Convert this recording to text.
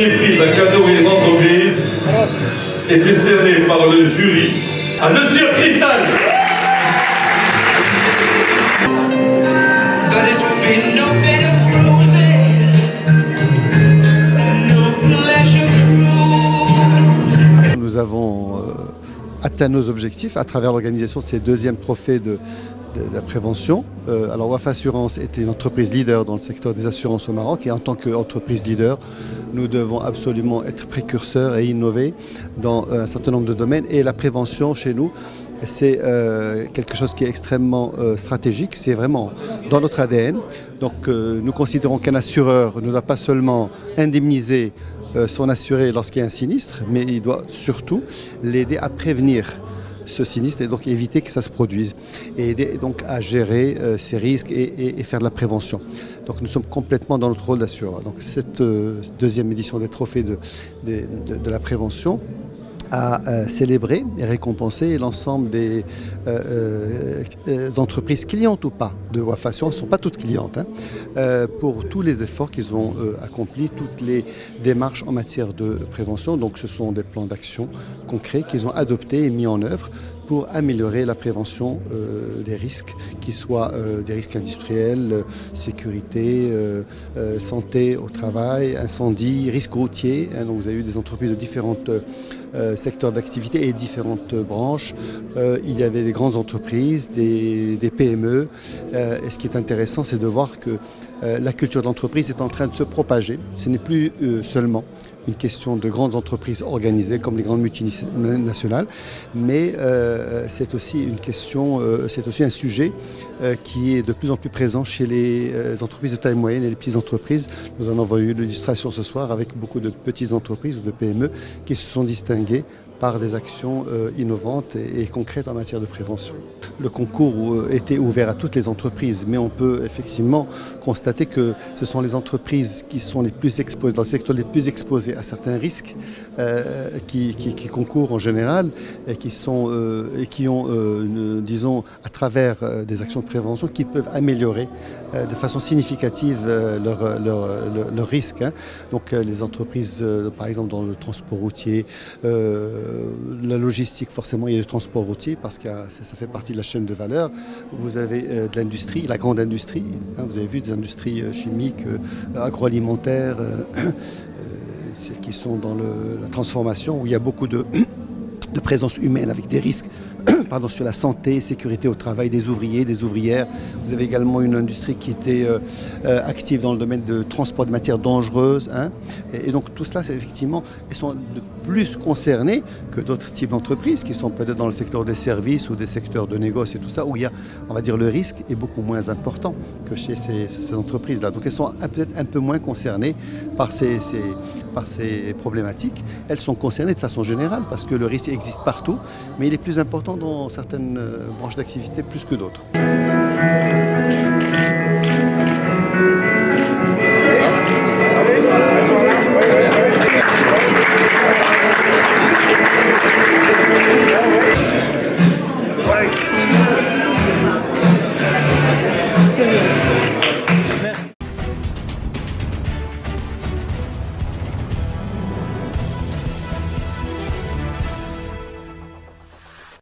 premier prix de la catégorie d'entreprise est décerné par le jury à Monsieur Cristal. Nous avons atteint nos objectifs à travers l'organisation de ces deuxièmes trophées de la prévention. Alors Wafa Assurance est une entreprise leader dans le secteur des assurances au Maroc et en tant qu'entreprise leader, nous devons absolument être précurseurs et innover dans un certain nombre de domaines. Et la prévention chez nous, c'est quelque chose qui est extrêmement stratégique, c'est vraiment dans notre ADN. Donc nous considérons qu'un assureur ne doit pas seulement indemniser son assuré lorsqu'il y a un sinistre, mais il doit surtout l'aider à prévenir ce sinistre et donc éviter que ça se produise et aider donc à gérer ces risques et faire de la prévention. Donc nous sommes complètement dans notre rôle d'assureur. Donc cette deuxième édition des trophées de la prévention a célébré et récompensé l'ensemble des entreprises clientes ou pas de Wafa Assurance, ne sont pas toutes clientes, pour tous les efforts qu'ils ont accomplis, toutes les démarches en matière de prévention. Donc ce sont des plans d'action concrets qu'ils ont adoptés et mis en œuvre pour améliorer la prévention des risques, qu'ils soient des risques industriels, sécurité, santé au travail, incendie, risques routiers. Donc vous avez eu des entreprises de différentes secteurs d'activité et différentes branches. Il y avait des grandes entreprises, des PME. Et ce qui est intéressant, c'est de voir que la culture de l'entreprise est en train de se propager. Ce n'est plus seulement une question de grandes entreprises organisées comme les grandes multinationales, mais c'est aussi une question, c'est aussi un sujet qui est de plus en plus présent chez les entreprises de taille moyenne et les petites entreprises. Nous en avons eu l'illustration ce soir avec beaucoup de petites entreprises ou de PME qui se sont distinguées par des actions innovantes et concrètes en matière de prévention. Le concours était ouvert à toutes les entreprises, mais on peut effectivement constater que ce sont les entreprises qui sont les plus exposées, dans le secteur les plus exposés à certains risques, qui concourent en général et qui ont, disons, à travers des actions de prévention, qui peuvent améliorer de façon significative leurs risques. Donc les entreprises, par exemple dans le transport routier, la logistique, forcément il y a le transport routier parce que ça fait partie de la chaîne de valeur. Vous avez de l'industrie, la grande industrie, vous avez vu des industries chimiques, agroalimentaires, celles qui sont dans la transformation où il y a beaucoup de présence humaine avec des risques sur la santé, sécurité au travail des ouvriers, des ouvrières. Vous avez également une industrie qui était active dans le domaine de transport de matières dangereuses. Et donc tout cela, c'est effectivement, ils sont de plus concernés que d'autres types d'entreprises qui sont peut-être dans le secteur des services ou des secteurs de négoce et tout ça, où il y a, on va dire, le risque est beaucoup moins important que chez ces entreprises-là. Donc elles sont peut-être un peu moins concernées par ces problématiques. Elles sont concernées de façon générale parce que le risque existe partout, mais il est plus important dans certaines branches d'activité plus que d'autres.